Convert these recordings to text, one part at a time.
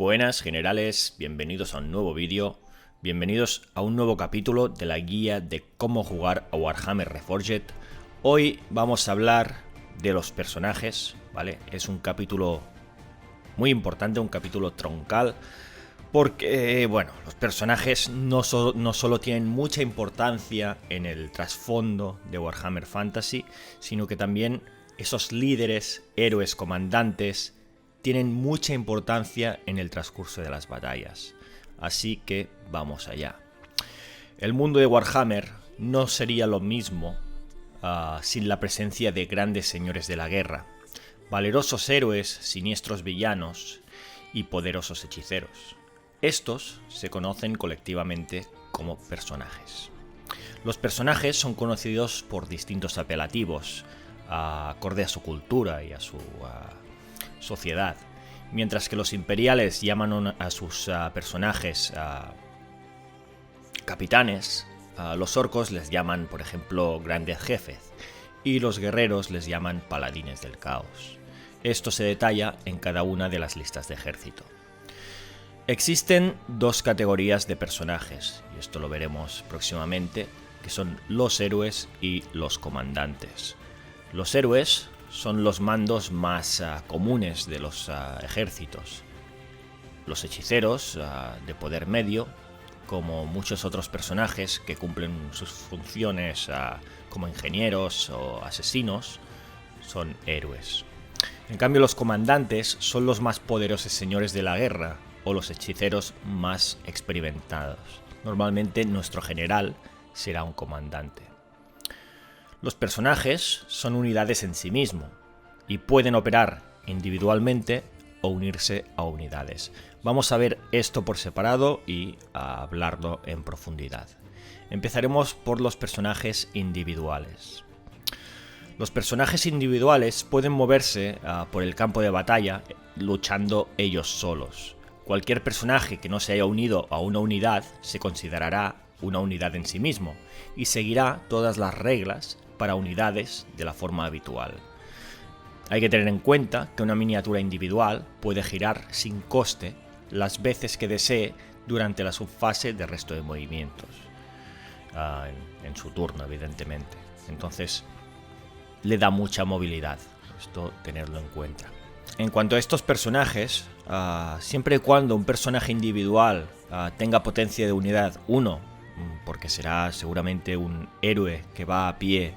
Buenas generales, bienvenidos a un nuevo vídeo, bienvenidos a un nuevo capítulo de la guía de cómo jugar a Warhammer Reforged. Hoy vamos a hablar de los personajes, ¿vale? Es un capítulo muy importante, un capítulo troncal, porque, bueno, los personajes no solo tienen mucha importancia en el trasfondo de Warhammer Fantasy, sino que también esos líderes, héroes, comandantes, tienen mucha importancia en el transcurso de las batallas. Así que vamos allá. El mundo de Warhammer no sería lo mismo sin la presencia de grandes señores de la guerra, valerosos héroes, siniestros villanos y poderosos hechiceros. Estos se conocen colectivamente como personajes. Los personajes son conocidos por distintos apelativos, acorde a su cultura y a su sociedad. Mientras que los imperiales llaman a sus personajes capitanes, los orcos les llaman, por ejemplo, grandes jefes, y los guerreros les llaman paladines del caos. Esto se detalla en cada una de las listas de ejército. Existen dos categorías de personajes, y esto lo veremos próximamente, que son los héroes y los comandantes. Los héroes son los mandos más comunes de los ejércitos. Los hechiceros de poder medio, como muchos otros personajes que cumplen sus funciones como ingenieros o asesinos, son héroes. En cambio, los comandantes son los más poderosos señores de la guerra o los hechiceros más experimentados. Normalmente nuestro general será un comandante. Los personajes son unidades en sí mismos y pueden operar individualmente o unirse a unidades. Vamos a ver esto por separado y a hablarlo en profundidad. Empezaremos por los personajes individuales. Los personajes individuales pueden moverse por el campo de batalla luchando ellos solos. Cualquier personaje que no se haya unido a una unidad se considerará una unidad en sí mismo y seguirá todas las reglas para unidades de la forma habitual. Hay que tener en cuenta que una miniatura individual puede girar sin coste las veces que desee durante la subfase de resto de movimientos, en su turno evidentemente. Entonces le da mucha movilidad, esto tenerlo en cuenta. En cuanto a estos personajes, siempre y cuando un personaje individual tenga potencia de unidad 1, porque será seguramente un héroe que va a pie,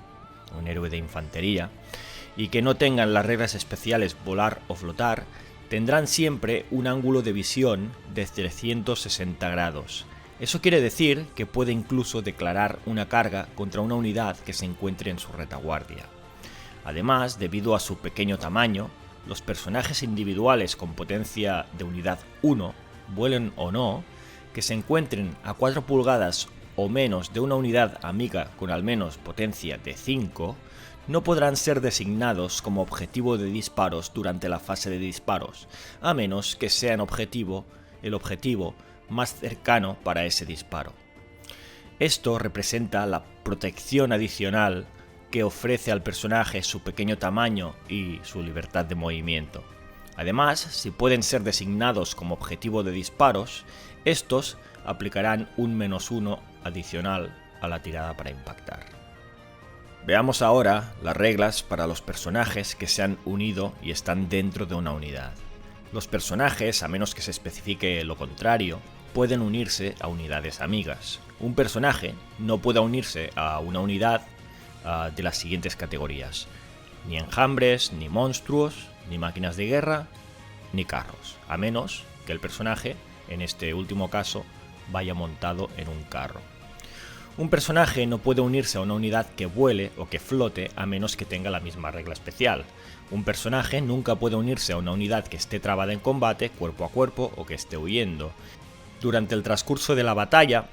un héroe de infantería, y que no tengan las reglas especiales volar o flotar, tendrán siempre un ángulo de visión de 360 grados. Eso quiere decir que puede incluso declarar una carga contra una unidad que se encuentre en su retaguardia. Además, debido a su pequeño tamaño, los personajes individuales con potencia de unidad 1, vuelen o no, que se encuentren a 4 pulgadas o menos de una unidad amiga con al menos potencia de 5, no podrán ser designados como objetivo de disparos durante la fase de disparos, a menos que sean el objetivo más cercano para ese disparo. Esto representa la protección adicional que ofrece al personaje su pequeño tamaño y su libertad de movimiento. Además, si pueden ser designados como objetivo de disparos, estos aplicarán un -1 adicional a la tirada para impactar. Veamos ahora las reglas para los personajes que se han unido y están dentro de una unidad. Los personajes, a menos que se especifique lo contrario, pueden unirse a unidades amigas. Un personaje no puede unirse a una unidad de las siguientes categorías: ni enjambres, ni monstruos, ni máquinas de guerra, ni carros, a menos que el personaje, en este último caso, vaya montado en un carro. Un personaje no puede unirse a una unidad que vuele o que flote a menos que tenga la misma regla especial. Un personaje nunca puede unirse a una unidad que esté trabada en combate cuerpo a cuerpo o que esté huyendo. Durante el transcurso de la batalla,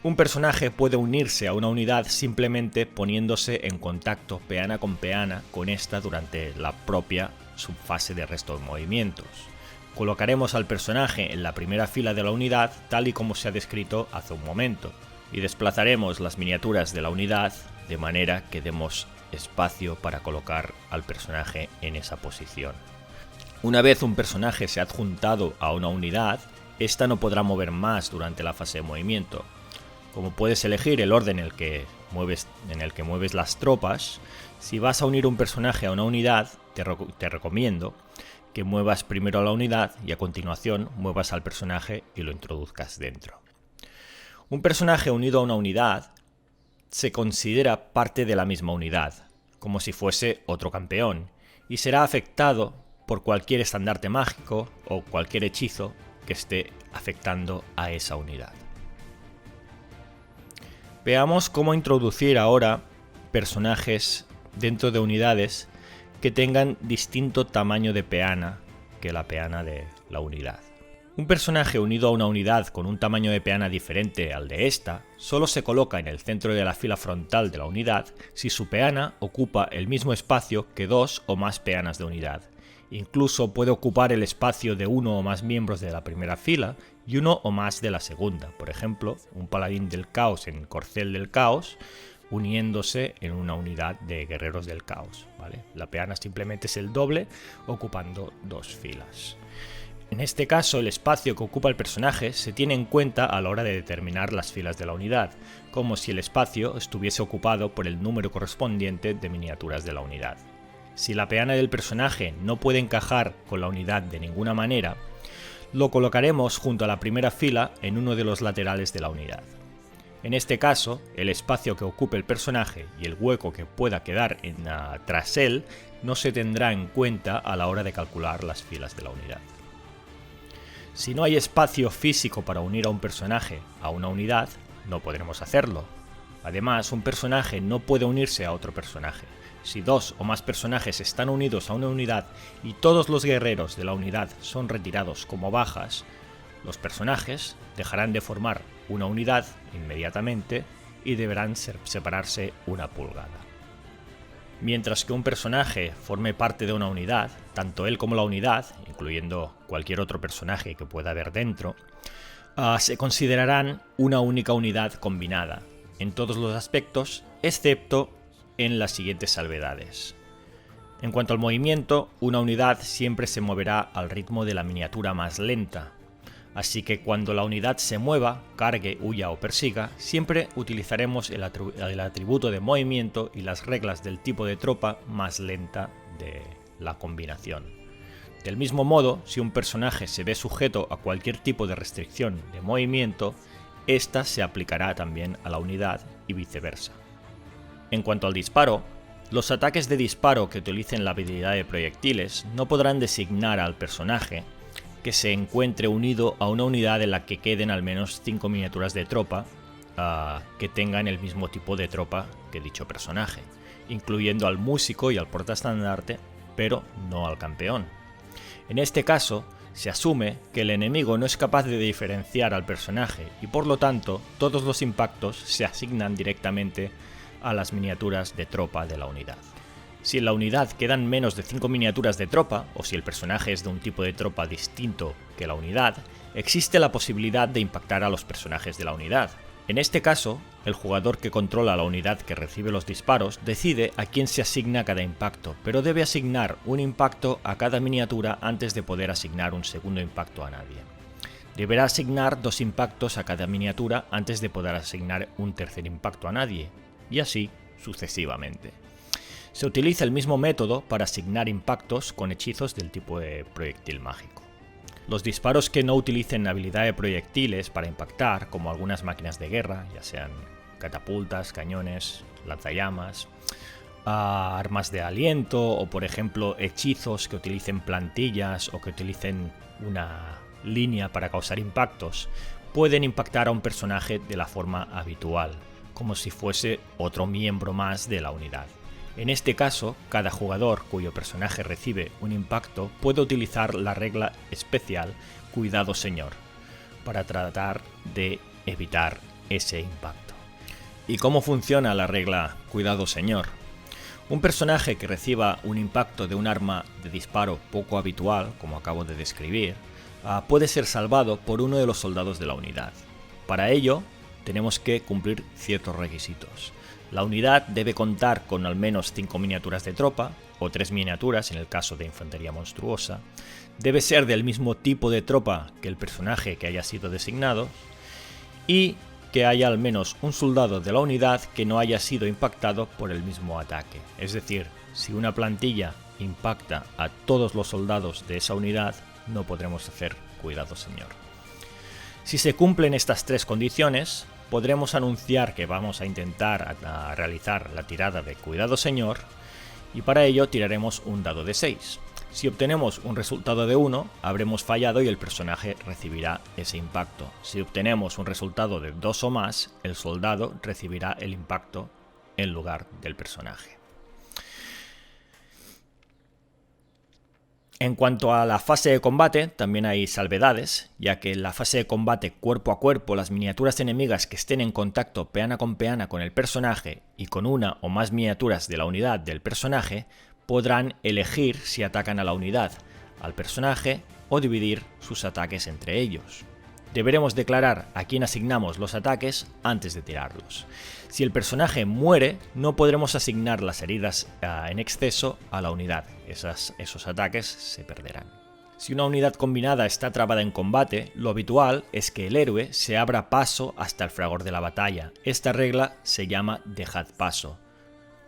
un personaje puede unirse a una unidad simplemente poniéndose en contacto peana con esta durante la propia subfase de resto de movimientos. Colocaremos al personaje en la primera fila de la unidad tal y como se ha descrito hace un momento, y desplazaremos las miniaturas de la unidad de manera que demos espacio para colocar al personaje en esa posición. Una vez un personaje se ha adjuntado a una unidad, esta no podrá mover más durante la fase de movimiento. Como puedes elegir el orden en el que mueves las tropas, si vas a unir un personaje a una unidad, te recomiendo que muevas primero a la unidad y a continuación muevas al personaje y lo introduzcas dentro. Un personaje unido a una unidad se considera parte de la misma unidad, como si fuese otro campeón, y será afectado por cualquier estandarte mágico o cualquier hechizo que esté afectando a esa unidad. Veamos cómo introducir ahora personajes dentro de unidades que tengan distinto tamaño de peana que la peana de la unidad. Un personaje unido a una unidad con un tamaño de peana diferente al de esta solo se coloca en el centro de la fila frontal de la unidad si su peana ocupa el mismo espacio que 2 o más peanas de unidad. Incluso puede ocupar el espacio de uno o más miembros de la primera fila y uno o más de la segunda. Por ejemplo, un paladín del caos en Corcel del Caos uniéndose en una unidad de guerreros del caos, ¿vale? La peana simplemente es el doble, ocupando 2 filas. En este caso, el espacio que ocupa el personaje se tiene en cuenta a la hora de determinar las filas de la unidad, como si el espacio estuviese ocupado por el número correspondiente de miniaturas de la unidad. Si la peana del personaje no puede encajar con la unidad de ninguna manera, lo colocaremos junto a la primera fila en uno de los laterales de la unidad. En este caso, el espacio que ocupe el personaje y el hueco que pueda quedar tras él no se tendrá en cuenta a la hora de calcular las filas de la unidad. Si no hay espacio físico para unir a un personaje a una unidad, no podremos hacerlo. Además, un personaje no puede unirse a otro personaje. Si 2 o más personajes están unidos a una unidad y todos los guerreros de la unidad son retirados como bajas, los personajes dejarán de formar una unidad inmediatamente y deberán separarse una pulgada. Mientras que un personaje forme parte de una unidad, tanto él como la unidad, incluyendo cualquier otro personaje que pueda haber dentro, se considerarán una única unidad combinada, en todos los aspectos, excepto en las siguientes salvedades. En cuanto al movimiento, una unidad siempre se moverá al ritmo de la miniatura más lenta, así que cuando la unidad se mueva, cargue, huya o persiga, siempre utilizaremos el atributo de movimiento y las reglas del tipo de tropa más lenta de la combinación. Del mismo modo, si un personaje se ve sujeto a cualquier tipo de restricción de movimiento, esta se aplicará también a la unidad y viceversa. En cuanto al disparo, los ataques de disparo que utilicen la habilidad de proyectiles no podrán designar al personaje que se encuentre unido a una unidad en la que queden al menos 5 miniaturas de tropa que tengan el mismo tipo de tropa que dicho personaje, incluyendo al músico y al portaestandarte, pero no al campeón. En este caso, se asume que el enemigo no es capaz de diferenciar al personaje y por lo tanto todos los impactos se asignan directamente a las miniaturas de tropa de la unidad. Si en la unidad quedan menos de 5 miniaturas de tropa, o si el personaje es de un tipo de tropa distinto que la unidad, existe la posibilidad de impactar a los personajes de la unidad. En este caso, el jugador que controla la unidad que recibe los disparos decide a quién se asigna cada impacto, pero debe asignar un impacto a cada miniatura antes de poder asignar un segundo impacto a nadie. Deberá asignar 2 impactos a cada miniatura antes de poder asignar un tercer impacto a nadie, y así sucesivamente. Se utiliza el mismo método para asignar impactos con hechizos del tipo de proyectil mágico. Los disparos que no utilicen habilidad de proyectiles para impactar, como algunas máquinas de guerra, ya sean catapultas, cañones, lanzallamas, armas de aliento o por ejemplo hechizos que utilicen plantillas o que utilicen una línea para causar impactos, pueden impactar a un personaje de la forma habitual, como si fuese otro miembro más de la unidad. En este caso, cada jugador cuyo personaje recibe un impacto puede utilizar la regla especial Cuidado Señor para tratar de evitar ese impacto. ¿Y cómo funciona la regla Cuidado Señor? Un personaje que reciba un impacto de un arma de disparo poco habitual, como acabo de describir, puede ser salvado por uno de los soldados de la unidad. Para ello, tenemos que cumplir ciertos requisitos. La unidad debe contar con al menos 5 miniaturas de tropa, o 3 miniaturas en el caso de infantería monstruosa. Debe ser del mismo tipo de tropa que el personaje que haya sido designado y que haya al menos un soldado de la unidad que no haya sido impactado por el mismo ataque. Es decir, si una plantilla impacta a todos los soldados de esa unidad, no podremos hacer Cuidado Señor. Si se cumplen estas 3 condiciones, podremos anunciar que vamos a intentar realizar la tirada de Cuidado Señor, y para ello tiraremos un dado de 6. Si obtenemos un resultado de 1, habremos fallado y el personaje recibirá ese impacto. Si obtenemos un resultado de 2 o más, el soldado recibirá el impacto en lugar del personaje. En cuanto a la fase de combate, también hay salvedades, ya que en la fase de combate cuerpo a cuerpo, las miniaturas enemigas que estén en contacto peana con el personaje y con una o más miniaturas de la unidad del personaje, podrán elegir si atacan a la unidad, al personaje o dividir sus ataques entre ellos. Deberemos declarar a quién asignamos los ataques antes de tirarlos. Si el personaje muere, no podremos asignar las heridas en exceso a la unidad. Esos ataques se perderán. Si una unidad combinada está trabada en combate, lo habitual es que el héroe se abra paso hasta el fragor de la batalla. Esta regla se llama dejad paso.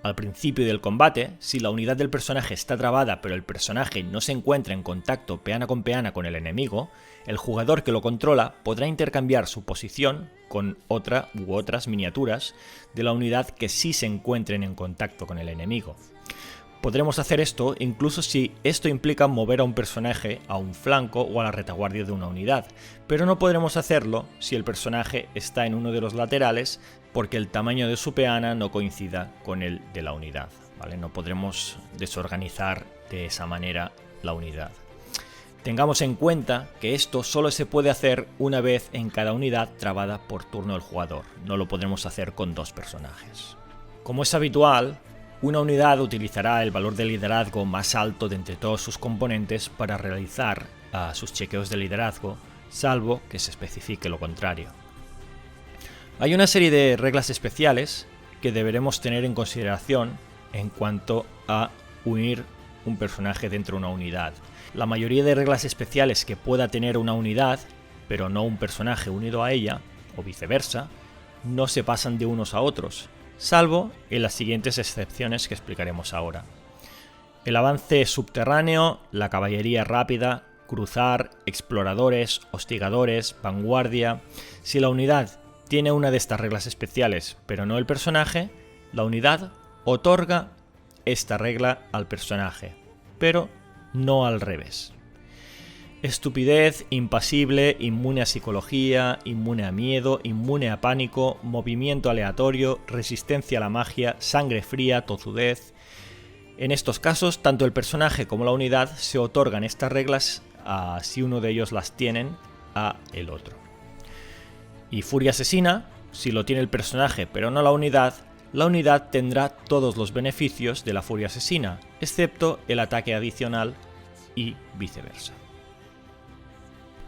Al principio del combate, si la unidad del personaje está trabada pero el personaje no se encuentra en contacto peana con el enemigo, el jugador que lo controla podrá intercambiar su posición con otra u otras miniaturas de la unidad que sí se encuentren en contacto con el enemigo. Podremos hacer esto incluso si esto implica mover a un personaje a un flanco o a la retaguardia de una unidad, pero no podremos hacerlo si el personaje está en uno de los laterales porque el tamaño de su peana no coincida con el de la unidad, ¿vale? No podremos desorganizar de esa manera la unidad. Tengamos en cuenta que esto solo se puede hacer una vez en cada unidad trabada por turno del jugador, no lo podremos hacer con 2 personajes. Como es habitual, una unidad utilizará el valor de liderazgo más alto de entre todos sus componentes para realizar sus chequeos de liderazgo, salvo que se especifique lo contrario. Hay una serie de reglas especiales que deberemos tener en consideración en cuanto a unir un personaje dentro de una unidad. La mayoría de reglas especiales que pueda tener una unidad, pero no un personaje unido a ella, o viceversa, no se pasan de unos a otros, salvo en las siguientes excepciones que explicaremos ahora. El avance subterráneo, la caballería rápida, cruzar, exploradores, hostigadores, vanguardia. Si la unidad tiene una de estas reglas especiales, pero no el personaje, la unidad otorga esta regla al personaje, pero no al revés. Estupidez, impasible, inmune a psicología, inmune a miedo, inmune a pánico, movimiento aleatorio, resistencia a la magia, sangre fría, tozudez. En estos casos, tanto el personaje como la unidad se otorgan estas reglas si uno de ellos las tienen a el otro. Y furia asesina, si lo tiene el personaje pero no la unidad tendrá todos los beneficios de la furia asesina, excepto el ataque adicional y viceversa.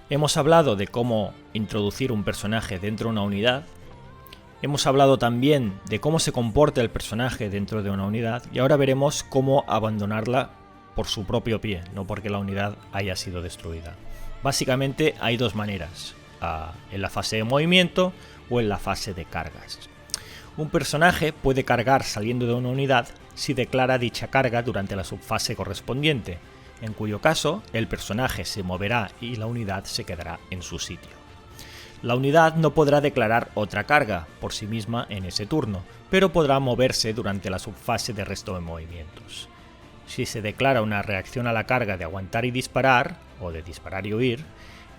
Hemos hablado de cómo introducir un personaje dentro de una unidad, hemos hablado también de cómo se comporta el personaje dentro de una unidad y ahora veremos cómo abandonarla por su propio pie, no porque la unidad haya sido destruida. Básicamente hay 2 maneras, en la fase de movimiento o en la fase de cargas. Un personaje puede cargar saliendo de una unidad si declara dicha carga durante la subfase correspondiente, en cuyo caso el personaje se moverá y la unidad se quedará en su sitio. La unidad no podrá declarar otra carga por sí misma en ese turno, pero podrá moverse durante la subfase de resto de movimientos. Si se declara una reacción a la carga de aguantar y disparar, o de disparar y huir,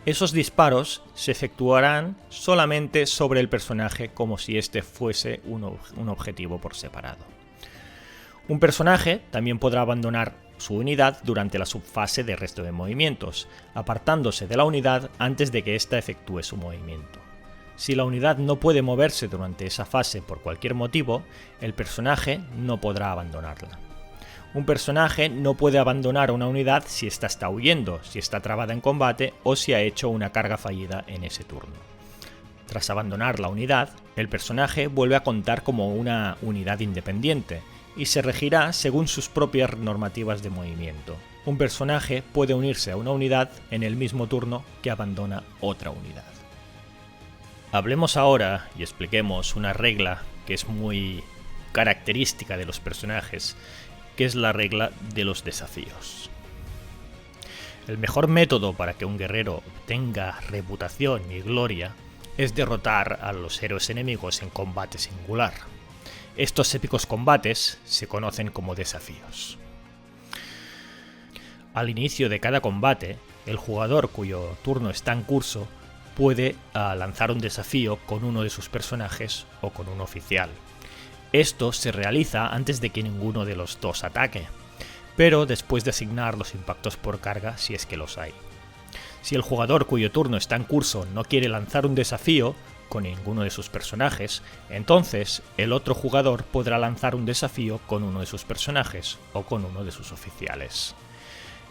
esos disparos se efectuarán solamente sobre el personaje como si este fuese un objetivo por separado. Un personaje también podrá abandonar su unidad durante la subfase de resto de movimientos, apartándose de la unidad antes de que ésta efectúe su movimiento. Si la unidad no puede moverse durante esa fase por cualquier motivo, el personaje no podrá abandonarla. Un personaje no puede abandonar una unidad si ésta está huyendo, si está trabada en combate o si ha hecho una carga fallida en ese turno. Tras abandonar la unidad, el personaje vuelve a contar como una unidad independiente y se regirá según sus propias normativas de movimiento. Un personaje puede unirse a una unidad en el mismo turno que abandona otra unidad. Hablemos ahora y expliquemos una regla que es muy característica de los personajes, que es la regla de los desafíos. El mejor método para que un guerrero obtenga reputación y gloria es derrotar a los héroes enemigos en combate singular. Estos épicos combates se conocen como desafíos. Al inicio de cada combate, el jugador cuyo turno está en curso puede lanzar un desafío con uno de sus personajes o con un oficial. Esto se realiza antes de que ninguno de los dos ataque, pero después de asignar los impactos por carga si es que los hay. Si el jugador cuyo turno está en curso no quiere lanzar un desafío con ninguno de sus personajes, entonces el otro jugador podrá lanzar un desafío con uno de sus personajes o con uno de sus oficiales.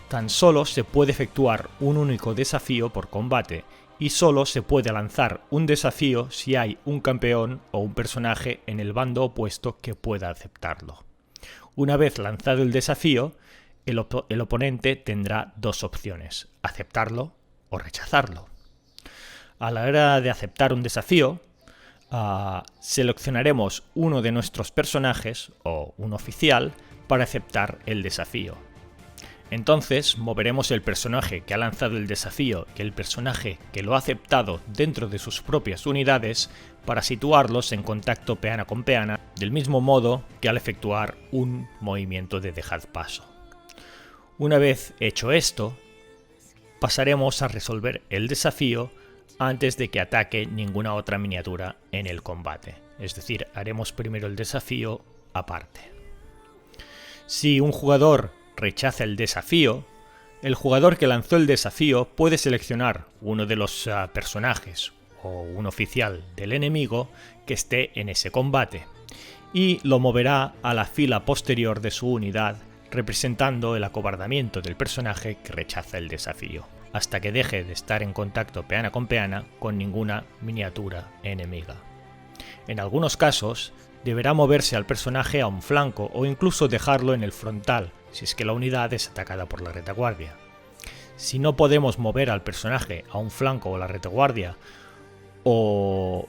Tan solo se puede efectuar un único desafío por combate y solo se puede lanzar un desafío si hay un campeón o un personaje en el bando opuesto que pueda aceptarlo. Una vez lanzado el desafío, el oponente tendrá dos opciones: aceptarlo o rechazarlo. A la hora de aceptar un desafío, seleccionaremos uno de nuestros personajes o un oficial para aceptar el desafío. Entonces moveremos el personaje que ha lanzado el desafío y el personaje que lo ha aceptado dentro de sus propias unidades para situarlos en contacto peana con peana, del mismo modo que al efectuar un movimiento de dejad paso. Una vez hecho esto, pasaremos a resolver el desafío antes de que ataque ninguna otra miniatura en el combate. Es decir, haremos primero el desafío aparte. Si un jugador rechaza el desafío, el jugador que lanzó el desafío puede seleccionar uno de los personajes o un oficial del enemigo que esté en ese combate y lo moverá a la fila posterior de su unidad, representando el acobardamiento del personaje que rechaza el desafío, hasta que deje de estar en contacto peana con ninguna miniatura enemiga. En algunos casos, deberá moverse al personaje a un flanco o incluso dejarlo en el frontal, si es que la unidad es atacada por la retaguardia. Si no podemos mover al personaje a un flanco o la retaguardia o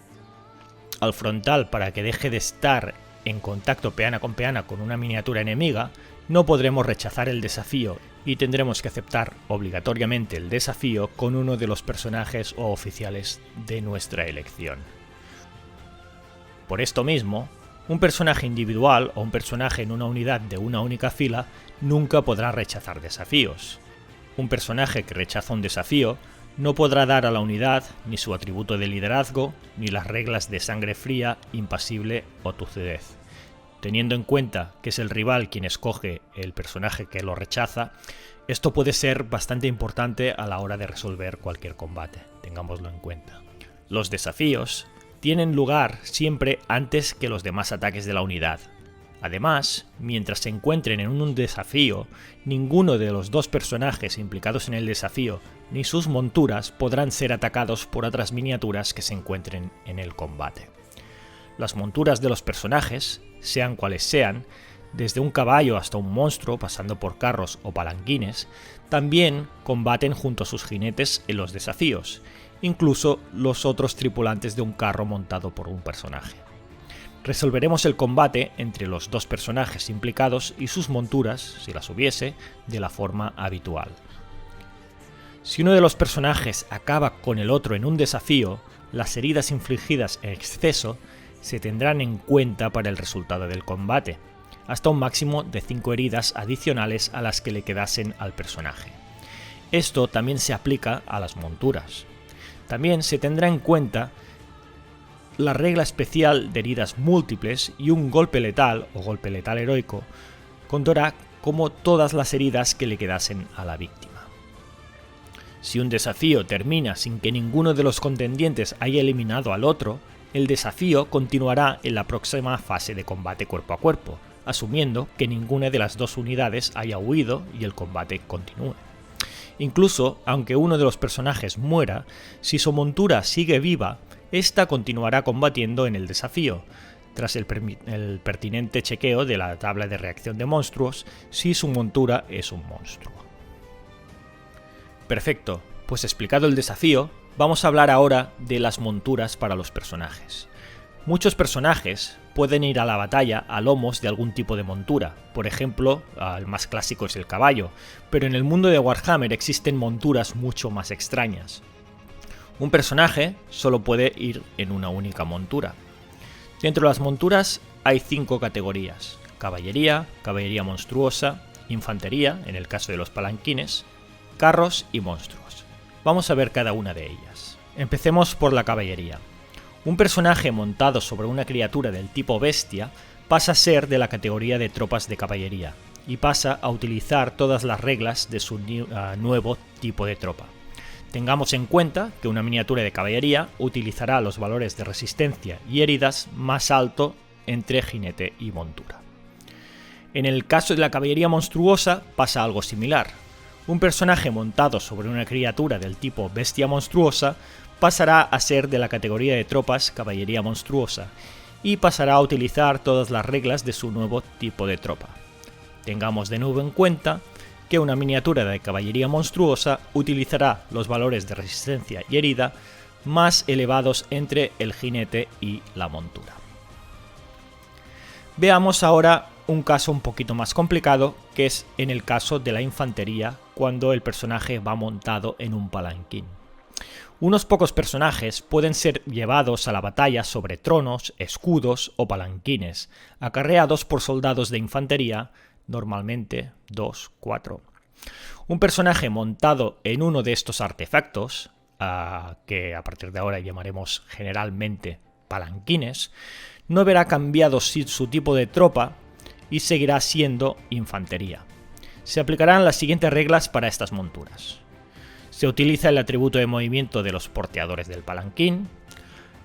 al frontal para que deje de estar en contacto peana con una miniatura enemiga, no podremos rechazar el desafío y tendremos que aceptar obligatoriamente el desafío con uno de los personajes o oficiales de nuestra elección. Por esto mismo, un personaje individual o un personaje en una unidad de una única fila nunca podrá rechazar desafíos. Un personaje que rechaza un desafío no podrá dar a la unidad ni su atributo de liderazgo ni las reglas de sangre fría, impasible o tozudez. Teniendo en cuenta que es el rival quien escoge el personaje que lo rechaza, esto puede ser bastante importante a la hora de resolver cualquier combate, tengámoslo en cuenta. Los desafíos tienen lugar siempre antes que los demás ataques de la unidad. Además, mientras se encuentren en un desafío, ninguno de los dos personajes implicados en el desafío ni sus monturas podrán ser atacados por otras miniaturas que se encuentren en el combate. Las monturas de los personajes, sean cuales sean, desde un caballo hasta un monstruo pasando por carros o palanquines, también combaten junto a sus jinetes en los desafíos, incluso los otros tripulantes de un carro montado por un personaje. Resolveremos el combate entre los dos personajes implicados y sus monturas, si las hubiese, de la forma habitual. Si uno de los personajes acaba con el otro en un desafío, las heridas infligidas en exceso se tendrán en cuenta para el resultado del combate, hasta un máximo de 5 heridas adicionales a las que le quedasen al personaje. Esto también se aplica a las monturas. También se tendrá en cuenta la regla especial de heridas múltiples y un golpe letal o golpe letal heroico contará como todas las heridas que le quedasen a la víctima. Si un desafío termina sin que ninguno de los contendientes haya eliminado al otro, el desafío continuará en la próxima fase de combate cuerpo a cuerpo, asumiendo que ninguna de las dos unidades haya huido y el combate continúe. Incluso, aunque uno de los personajes muera, si su montura sigue viva, esta continuará combatiendo en el desafío, tras el pertinente chequeo de la tabla de reacción de monstruos si su montura es un monstruo. Perfecto, pues explicado el desafío, vamos a hablar ahora de las monturas para los personajes. Muchos personajes pueden ir a la batalla a lomos de algún tipo de montura, por ejemplo, el más clásico es el caballo, pero en el mundo de Warhammer existen monturas mucho más extrañas. Un personaje solo puede ir en una única montura. Dentro de las monturas hay 5 categorías: caballería, caballería monstruosa, infantería, en el caso de los palanquines, carros y monstruos. Vamos a ver cada una de ellas. Empecemos por la caballería. Un personaje montado sobre una criatura del tipo bestia pasa a ser de la categoría de tropas de caballería y pasa a utilizar todas las reglas de su nuevo tipo de tropa. Tengamos en cuenta que una miniatura de caballería utilizará los valores de resistencia y heridas más alto entre jinete y montura. En el caso de la caballería monstruosa pasa algo similar. Un personaje montado sobre una criatura del tipo bestia monstruosa pasará a ser de la categoría de tropas caballería monstruosa y pasará a utilizar todas las reglas de su nuevo tipo de tropa. Tengamos de nuevo en cuenta que una miniatura de caballería monstruosa utilizará los valores de resistencia y herida más elevados entre el jinete y la montura. Veamos ahora un caso un poquito más complicado, que es en el caso de la infantería, cuando el personaje va montado en un palanquín. Unos pocos personajes pueden ser llevados a la batalla sobre tronos, escudos o palanquines, acarreados por soldados de infantería, normalmente 2, 4. Un personaje montado en uno de estos artefactos, que a partir de ahora llamaremos generalmente palanquines, no verá cambiado su tipo de tropa y seguirá siendo infantería. Se aplicarán las siguientes reglas para estas monturas. Se utiliza el atributo de movimiento de los porteadores del palanquín.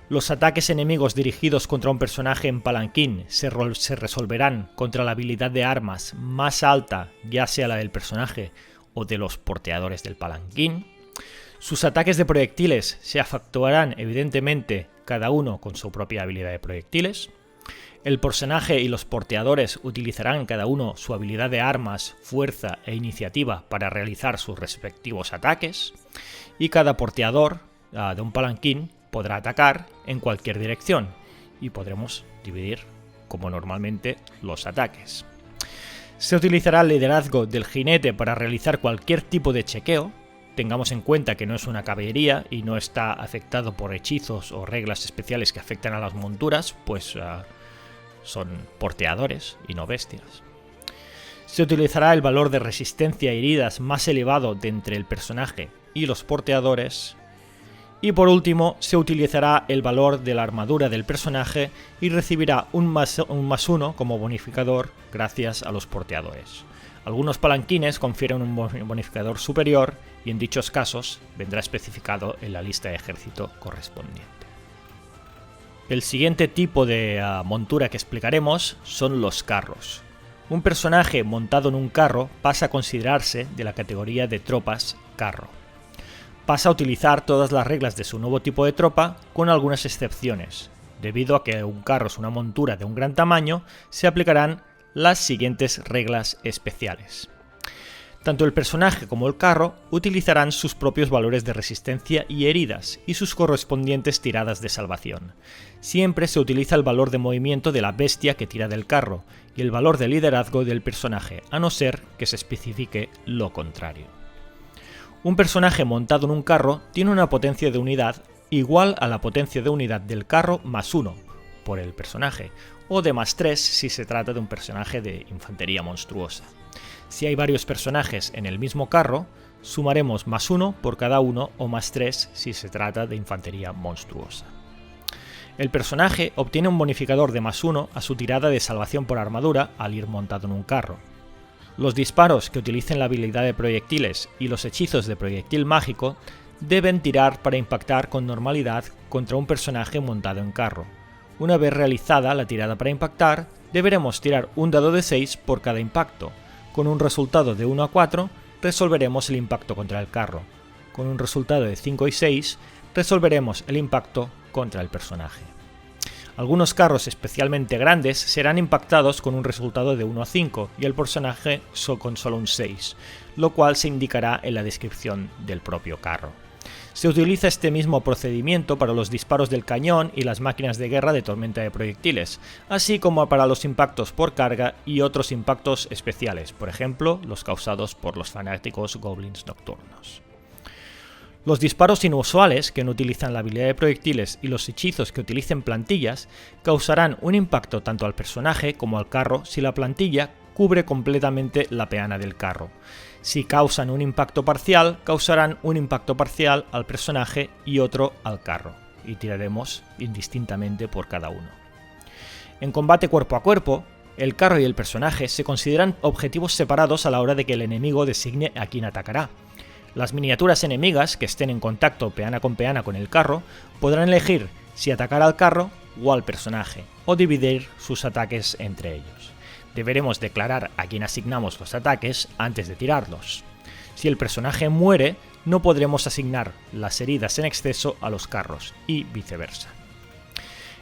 Los ataques enemigos dirigidos contra un personaje en palanquín se resolverán contra la habilidad de armas más alta, ya sea la del personaje o de los porteadores del palanquín. Sus ataques de proyectiles se efectuarán evidentemente cada uno con su propia habilidad de proyectiles. El personaje y los porteadores utilizarán cada uno su habilidad de armas, fuerza e iniciativa para realizar sus respectivos ataques, y cada porteador de un palanquín podrá atacar en cualquier dirección y podremos dividir como normalmente los ataques. Se utilizará el liderazgo del jinete para realizar cualquier tipo de chequeo. Tengamos en cuenta que no es una caballería y no está afectado por hechizos o reglas especiales que afectan a las monturas, pues son porteadores y no bestias. Se utilizará el valor de resistencia a heridas más elevado de entre el personaje y los porteadores. Y por último, se utilizará el valor de la armadura del personaje y recibirá un más 1 como bonificador gracias a los porteadores. Algunos palanquines confieren un bonificador superior y en dichos casos vendrá especificado en la lista de ejército correspondiente. El siguiente tipo de montura que explicaremos son los carros. Un personaje montado en un carro pasa a considerarse de la categoría de tropas carro. Pasa a utilizar todas las reglas de su nuevo tipo de tropa, con algunas excepciones. Debido a que un carro es una montura de un gran tamaño, se aplicarán las siguientes reglas especiales. Tanto el personaje como el carro utilizarán sus propios valores de resistencia y heridas y sus correspondientes tiradas de salvación. Siempre se utiliza el valor de movimiento de la bestia que tira del carro y el valor de liderazgo del personaje, a no ser que se especifique lo contrario. Un personaje montado en un carro tiene una potencia de unidad igual a la potencia de unidad del carro más 1 por el personaje, o de más 3 si se trata de un personaje de infantería monstruosa. Si hay varios personajes en el mismo carro, sumaremos más 1 por cada uno o más 3 si se trata de infantería monstruosa. El personaje obtiene un bonificador de más 1 a su tirada de salvación por armadura al ir montado en un carro. Los disparos que utilicen la habilidad de proyectiles y los hechizos de proyectil mágico deben tirar para impactar con normalidad contra un personaje montado en carro. Una vez realizada la tirada para impactar, deberemos tirar un dado de 6 por cada impacto. Con un resultado de 1 a 4, resolveremos el impacto contra el carro. Con un resultado de 5 y 6, resolveremos el impacto contra el personaje. Algunos carros especialmente grandes serán impactados con un resultado de 1 a 5 y el personaje con solo un 6, lo cual se indicará en la descripción del propio carro. Se utiliza este mismo procedimiento para los disparos del cañón y las máquinas de guerra de tormenta de proyectiles, así como para los impactos por carga y otros impactos especiales, por ejemplo, los causados por los fanáticos goblins nocturnos. Los disparos inusuales, que no utilizan la habilidad de proyectiles, y los hechizos que utilicen plantillas, causarán un impacto tanto al personaje como al carro si la plantilla cubre completamente la peana del carro. Si causan un impacto parcial, causarán un impacto parcial al personaje y otro al carro, y tiraremos indistintamente por cada uno. En combate cuerpo a cuerpo, el carro y el personaje se consideran objetivos separados a la hora de que el enemigo designe a quién atacará. Las miniaturas enemigas que estén en contacto peana con el carro podrán elegir si atacar al carro o al personaje, o dividir sus ataques entre ellos. Deberemos declarar a quién asignamos los ataques antes de tirarlos. Si el personaje muere, no podremos asignar las heridas en exceso a los carros, y viceversa.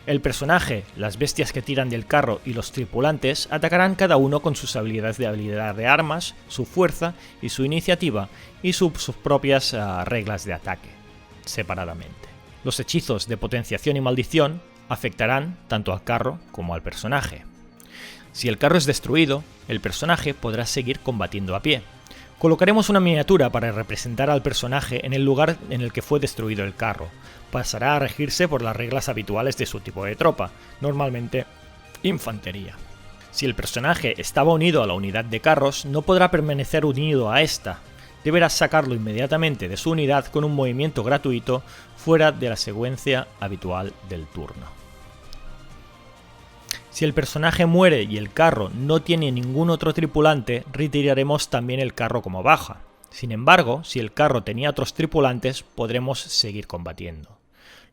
El personaje, las bestias que tiran del carro y los tripulantes atacarán cada uno con sus habilidades de armas, su fuerza y su iniciativa, y sus propias reglas de ataque, separadamente. Los hechizos de potenciación y maldición afectarán tanto al carro como al personaje. Si el carro es destruido, el personaje podrá seguir combatiendo a pie. Colocaremos una miniatura para representar al personaje en el lugar en el que fue destruido el carro. Pasará a regirse por las reglas habituales de su tipo de tropa, normalmente infantería. Si el personaje estaba unido a la unidad de carros, no podrá permanecer unido a esta. Deberá sacarlo inmediatamente de su unidad con un movimiento gratuito fuera de la secuencia habitual del turno. Si el personaje muere y el carro no tiene ningún otro tripulante, retiraremos también el carro como baja. Sin embargo, si el carro tenía otros tripulantes, podremos seguir combatiendo.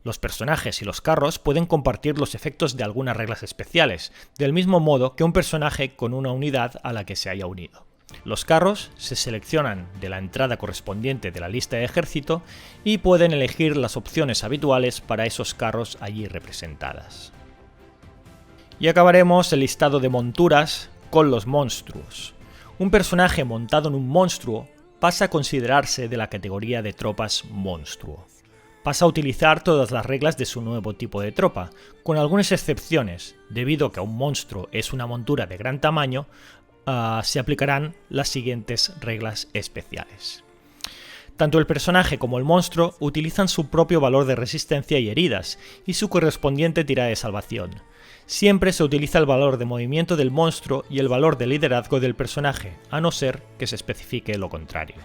Los personajes y los carros pueden compartir los efectos de algunas reglas especiales, del mismo modo que un personaje con una unidad a la que se haya unido. Los carros se seleccionan de la entrada correspondiente de la lista de ejército y pueden elegir las opciones habituales para esos carros allí representadas. Y acabaremos el listado de monturas con los monstruos. Un personaje montado en un monstruo pasa a considerarse de la categoría de tropas monstruo. Pasa a utilizar todas las reglas de su nuevo tipo de tropa, con algunas excepciones. Debido a que un monstruo es una montura de gran tamaño, se aplicarán las siguientes reglas especiales. Tanto el personaje como el monstruo utilizan su propio valor de resistencia y heridas, y su correspondiente tirada de salvación. Siempre se utiliza el valor de movimiento del monstruo y el valor de liderazgo del personaje, a no ser que se especifique lo contrario.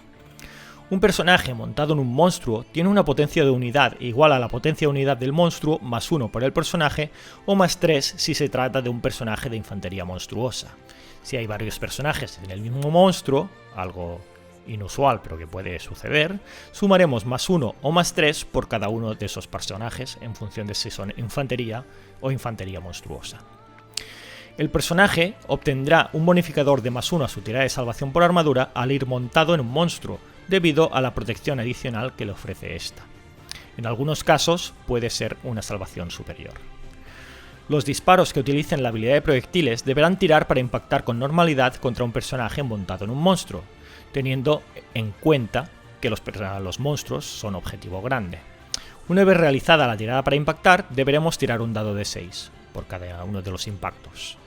Un personaje montado en un monstruo tiene una potencia de unidad igual a la potencia de unidad del monstruo más 1 por el personaje, o más 3 si se trata de un personaje de infantería monstruosa. Si hay varios personajes en el mismo monstruo, algo inusual pero que puede suceder, sumaremos más 1 o más 3 por cada uno de esos personajes en función de si son infantería o infantería monstruosa. El personaje obtendrá un bonificador de más 1 a su tirada de salvación por armadura al ir montado en un monstruo, debido a la protección adicional que le ofrece esta. En algunos casos puede ser una salvación superior. Los disparos que utilicen la habilidad de proyectiles deberán tirar para impactar con normalidad contra un personaje montado en un monstruo, teniendo en cuenta que los monstruos son objetivo grande. Una vez realizada la tirada para impactar, deberemos tirar un dado de 6 por cada uno de los impactos.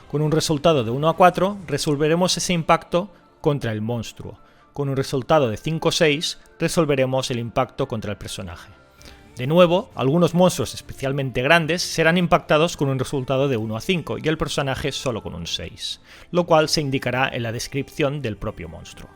Con un resultado de 1 a 4, resolveremos ese impacto contra el monstruo. Con un resultado de 5 o 6, resolveremos el impacto contra el personaje. De nuevo, algunos monstruos especialmente grandes serán impactados con un resultado de 1 a 5 y el personaje solo con un 6, lo cual se indicará en la descripción del propio monstruo.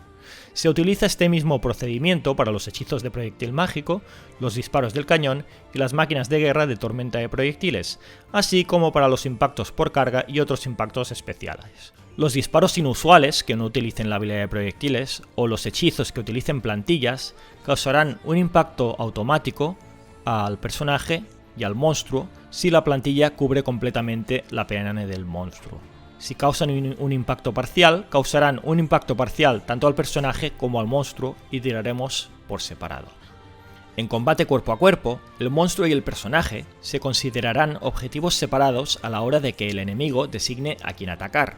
Se utiliza este mismo procedimiento para los hechizos de proyectil mágico, los disparos del cañón y las máquinas de guerra de tormenta de proyectiles, así como para los impactos por carga y otros impactos especiales. Los disparos inusuales que no utilicen la habilidad de proyectiles o los hechizos que utilicen plantillas causarán un impacto automático al personaje y al monstruo si la plantilla cubre completamente la peana del monstruo. Si causan un impacto parcial, causarán un impacto parcial tanto al personaje como al monstruo y tiraremos por separado. En combate cuerpo a cuerpo, el monstruo y el personaje se considerarán objetivos separados a la hora de que el enemigo designe a quién atacar.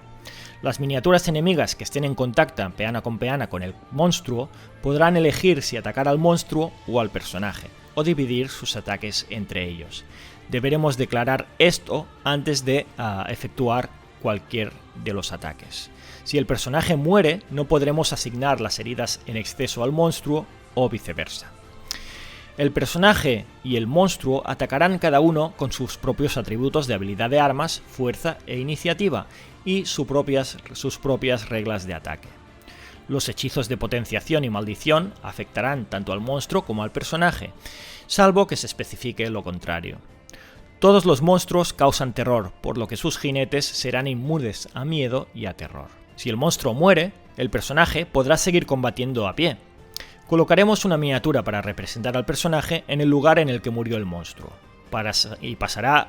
Las miniaturas enemigas que estén en contacto peana con el monstruo podrán elegir si atacar al monstruo o al personaje, o dividir sus ataques entre ellos. Deberemos declarar esto antes de efectuar cualquier de los ataques. Si el personaje muere, no podremos asignar las heridas en exceso al monstruo o viceversa. El personaje y el monstruo atacarán cada uno con sus propios atributos de habilidad de armas, fuerza e iniciativa y sus propias reglas de ataque. Los hechizos de potenciación y maldición afectarán tanto al monstruo como al personaje, salvo que se especifique lo contrario. Todos los monstruos causan terror, por lo que sus jinetes serán inmunes a miedo y a terror. Si el monstruo muere, el personaje podrá seguir combatiendo a pie. Colocaremos una miniatura para representar al personaje en el lugar en el que murió el monstruo, y pasará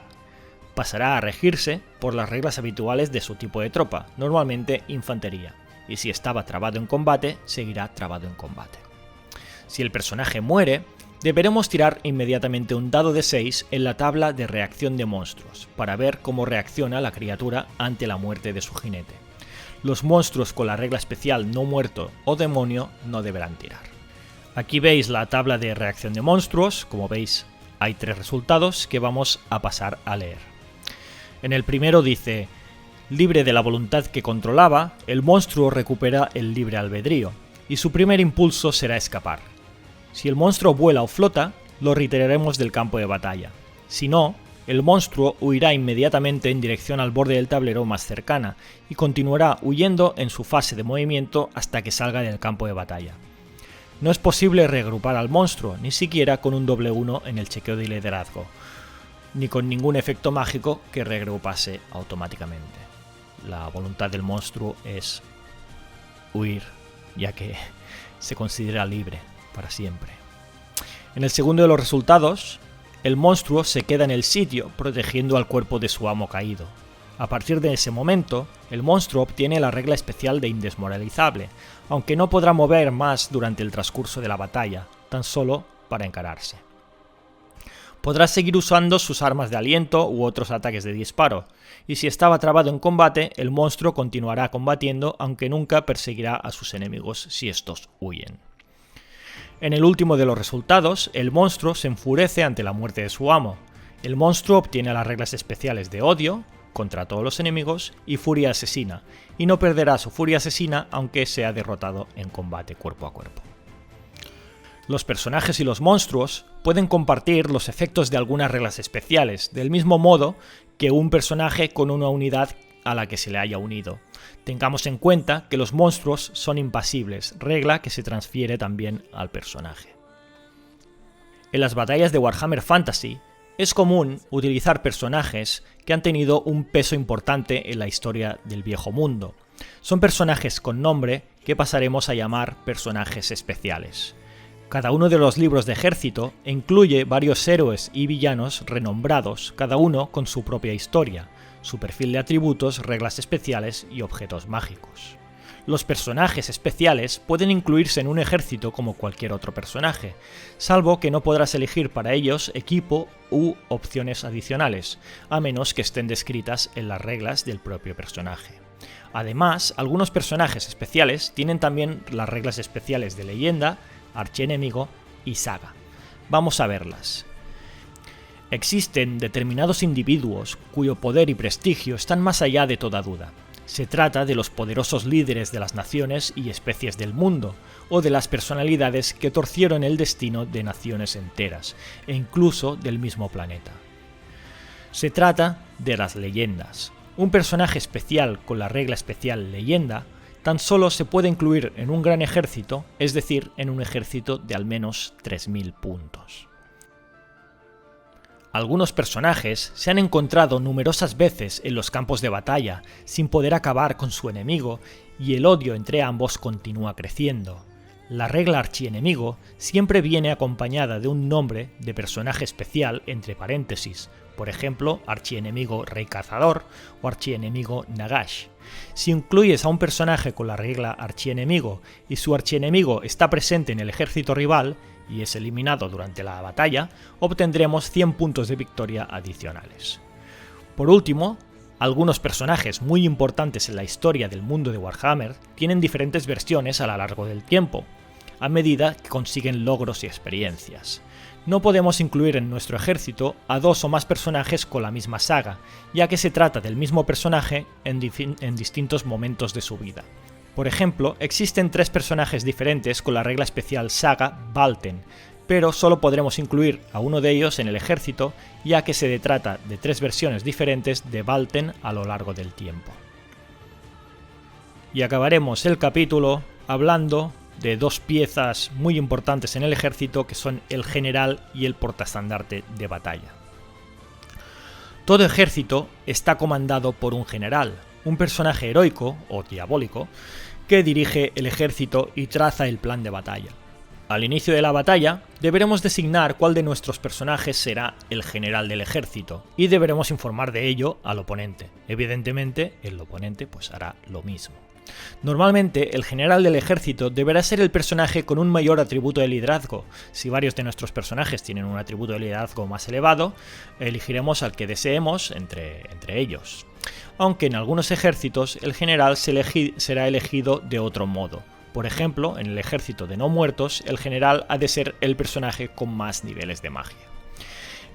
a regirse por las reglas habituales de su tipo de tropa, normalmente infantería, y si estaba trabado en combate, seguirá trabado en combate. Si el personaje muere, deberemos tirar inmediatamente un dado de 6 en la tabla de reacción de monstruos, para ver cómo reacciona la criatura ante la muerte de su jinete. Los monstruos con la regla especial no muerto o demonio no deberán tirar. Aquí veis la tabla de reacción de monstruos. Como veis, hay 3 resultados que vamos a pasar a leer. En el primero dice: libre de la voluntad que controlaba, el monstruo recupera el libre albedrío, y su primer impulso será escapar. Si el monstruo vuela o flota, lo retiraremos del campo de batalla. Si no, el monstruo huirá inmediatamente en dirección al borde del tablero más cercana, y continuará huyendo en su fase de movimiento hasta que salga del campo de batalla. No es posible reagrupar al monstruo, ni siquiera con un +1 en el chequeo de liderazgo, ni con ningún efecto mágico que reagrupase automáticamente. La voluntad del monstruo es huir, ya que se considera libre para siempre. En el segundo de los resultados, el monstruo se queda en el sitio protegiendo al cuerpo de su amo caído. A partir de ese momento, el monstruo obtiene la regla especial de indesmoralizable, aunque no podrá mover más durante el transcurso de la batalla, tan solo para encararse. Podrá seguir usando sus armas de aliento u otros ataques de disparo, y si estaba trabado en combate, el monstruo continuará combatiendo, aunque nunca perseguirá a sus enemigos si estos huyen. En el último de los resultados, el monstruo se enfurece ante la muerte de su amo. El monstruo obtiene las reglas especiales de odio contra todos los enemigos y furia asesina, y no perderá su furia asesina aunque sea derrotado en combate cuerpo a cuerpo. Los personajes y los monstruos pueden compartir los efectos de algunas reglas especiales, del mismo modo que un personaje con una unidad a la que se le haya unido. Tengamos en cuenta que los monstruos son impasibles, regla que se transfiere también al personaje. En las batallas de Warhammer Fantasy, es común utilizar personajes que han tenido un peso importante en la historia del viejo mundo. Son personajes con nombre que pasaremos a llamar personajes especiales. Cada uno de los libros de ejército incluye varios héroes y villanos renombrados, cada uno con su propia historia, su perfil de atributos, reglas especiales y objetos mágicos. Los personajes especiales pueden incluirse en un ejército como cualquier otro personaje, salvo que no podrás elegir para ellos equipo u opciones adicionales, a menos que estén descritas en las reglas del propio personaje. Además, algunos personajes especiales tienen también las reglas especiales de leyenda, archienemigo y saga. Vamos a verlas. Existen determinados individuos cuyo poder y prestigio están más allá de toda duda. Se trata de los poderosos líderes de las naciones y especies del mundo, o de las personalidades que torcieron el destino de naciones enteras, e incluso del mismo planeta. Se trata de las leyendas. Un personaje especial con la regla especial leyenda tan solo se puede incluir en un gran ejército, es decir, en un ejército de al menos 3000 puntos. Algunos personajes se han encontrado numerosas veces en los campos de batalla sin poder acabar con su enemigo y el odio entre ambos continúa creciendo. La regla archienemigo siempre viene acompañada de un nombre de personaje especial entre paréntesis, por ejemplo, archienemigo Rey Cazador o archienemigo Nagash. Si incluyes a un personaje con la regla archienemigo y su archienemigo está presente en el ejército rival, y es eliminado durante la batalla, obtendremos 100 puntos de victoria adicionales. Por último, algunos personajes muy importantes en la historia del mundo de Warhammer tienen diferentes versiones a lo largo del tiempo, a medida que consiguen logros y experiencias. No podemos incluir en nuestro ejército a 2 o más personajes con la misma saga, ya que se trata del mismo personaje en distintos momentos de su vida. Por ejemplo, existen 3 personajes diferentes con la regla especial saga Valten, pero solo podremos incluir a uno de ellos en el ejército, ya que se trata de 3 versiones diferentes de Valten a lo largo del tiempo. Y acabaremos el capítulo hablando de 2 piezas muy importantes en el ejército, que son el general y el portaestandarte de batalla. Todo ejército está comandado por un general, un personaje heroico o diabólico que dirige el ejército y traza el plan de batalla. Al inicio de la batalla, deberemos designar cuál de nuestros personajes será el general del ejército y deberemos informar de ello al oponente. Evidentemente, el oponente hará lo mismo. Normalmente, el general del ejército deberá ser el personaje con un mayor atributo de liderazgo. Si varios de nuestros personajes tienen un atributo de liderazgo más elevado, elegiremos al que deseemos entre ellos. Aunque en algunos ejércitos el general será elegido de otro modo. Por ejemplo, en el ejército de no muertos, el general ha de ser el personaje con más niveles de magia.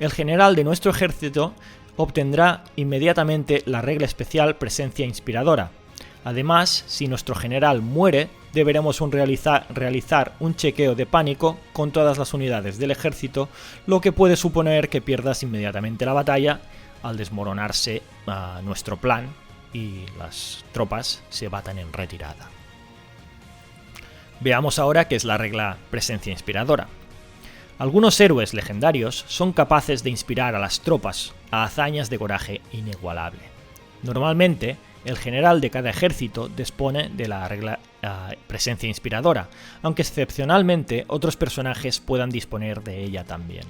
El general de nuestro ejército obtendrá inmediatamente la regla especial Presencia Inspiradora. Además, si nuestro general muere, deberemos realizar un chequeo de pánico con todas las unidades del ejército, lo que puede suponer que pierdas inmediatamente la batalla al desmoronarse nuestro plan y las tropas se batan en retirada. Veamos ahora qué es la regla Presencia Inspiradora. Algunos héroes legendarios son capaces de inspirar a las tropas a hazañas de coraje inigualable. Normalmente, el general de cada ejército dispone de la regla Presencia Inspiradora, aunque excepcionalmente otros personajes puedan disponer de ella también.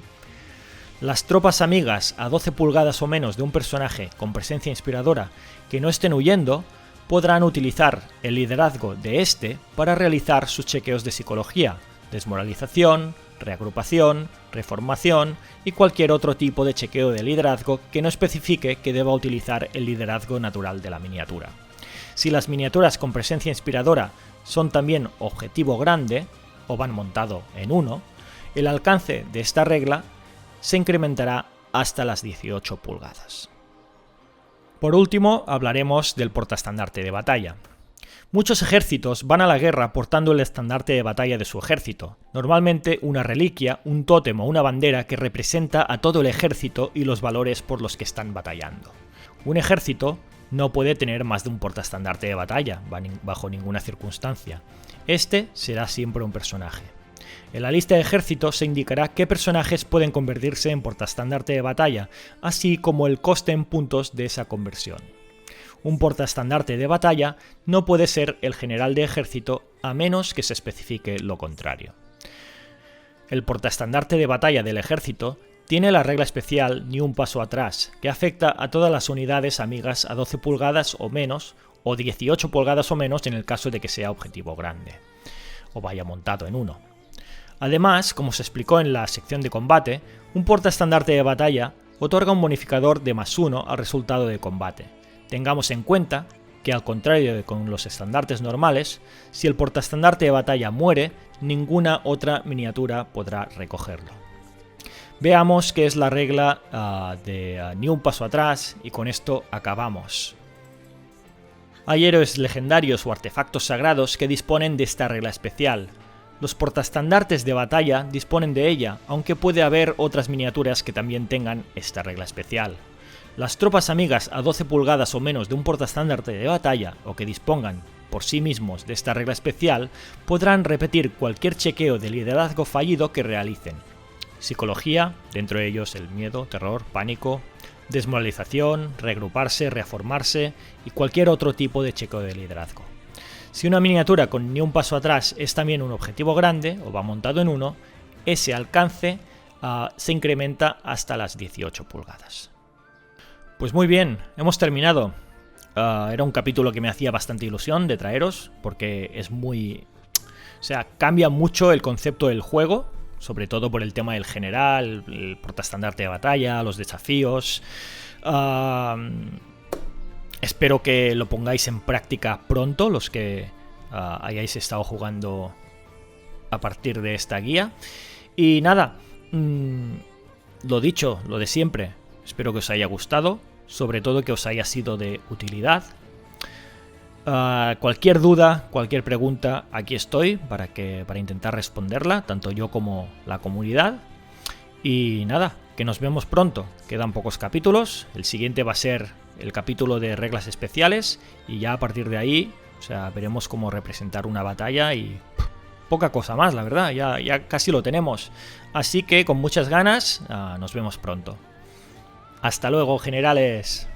Las tropas amigas a 12 pulgadas o menos de un personaje con Presencia Inspiradora que no estén huyendo podrán utilizar el liderazgo de este para realizar sus chequeos de psicología, desmoralización, reagrupación, reformación y cualquier otro tipo de chequeo de liderazgo que no especifique que deba utilizar el liderazgo natural de la miniatura. Si las miniaturas con presencia inspiradora son también objetivo grande o van montado en uno, el alcance de esta regla se incrementará hasta las 18 pulgadas. Por último, hablaremos del portaestandarte de batalla. Muchos ejércitos van a la guerra portando el estandarte de batalla de su ejército, normalmente una reliquia, un tótem o una bandera que representa a todo el ejército y los valores por los que están batallando. Un ejército no puede tener más de un portaestandarte de batalla, bajo ninguna circunstancia. Este será siempre un personaje. En la lista de ejércitos se indicará qué personajes pueden convertirse en portaestandarte de batalla, así como el coste en puntos de esa conversión. Un portaestandarte de batalla no puede ser el general de ejército a menos que se especifique lo contrario. El portaestandarte de batalla del ejército tiene la regla especial Ni un paso atrás, que afecta a todas las unidades amigas a 12 pulgadas o menos, o 18 pulgadas o menos en el caso de que sea objetivo grande, o vaya montado en uno. Además, como se explicó en la sección de combate, un portaestandarte de batalla otorga un bonificador de +1 al resultado de combate. Tengamos en cuenta que, al contrario de con los estandartes normales, si el portaestandarte de batalla muere, ninguna otra miniatura podrá recogerlo. Veamos qué es la regla de Ni un paso atrás y con esto acabamos. Hay héroes legendarios o artefactos sagrados que disponen de esta regla especial. Los portaestandartes de batalla disponen de ella, aunque puede haber otras miniaturas que también tengan esta regla especial. Las tropas amigas a 12 pulgadas o menos de un portaestandarte de batalla o que dispongan por sí mismos de esta regla especial podrán repetir cualquier chequeo de liderazgo fallido que realicen. Psicología, dentro de ellos el miedo, terror, pánico, desmoralización, reagruparse, reformarse y cualquier otro tipo de chequeo de liderazgo. Si una miniatura con Ni un paso atrás es también un objetivo grande o va montado en uno, ese alcance se incrementa hasta las 18 pulgadas. Pues muy bien, hemos terminado. Era un capítulo que me hacía bastante ilusión de traeros, porque es cambia mucho el concepto del juego, sobre todo por el tema del general, el portaestandarte de batalla, los desafíos. Espero que lo pongáis en práctica pronto, los que hayáis estado jugando a partir de esta guía. Y nada, lo dicho, lo de siempre, espero que os haya gustado, sobre todo que os haya sido de utilidad. Cualquier duda, cualquier pregunta, aquí estoy para intentar responderla, tanto yo como la comunidad. Y nada, que nos vemos pronto, quedan pocos capítulos, el siguiente va a ser el capítulo de reglas especiales y ya a partir de ahí, o sea, veremos cómo representar una batalla y poca cosa más, la verdad, ya casi lo tenemos. Así que con muchas ganas, nos vemos pronto. Hasta luego, generales.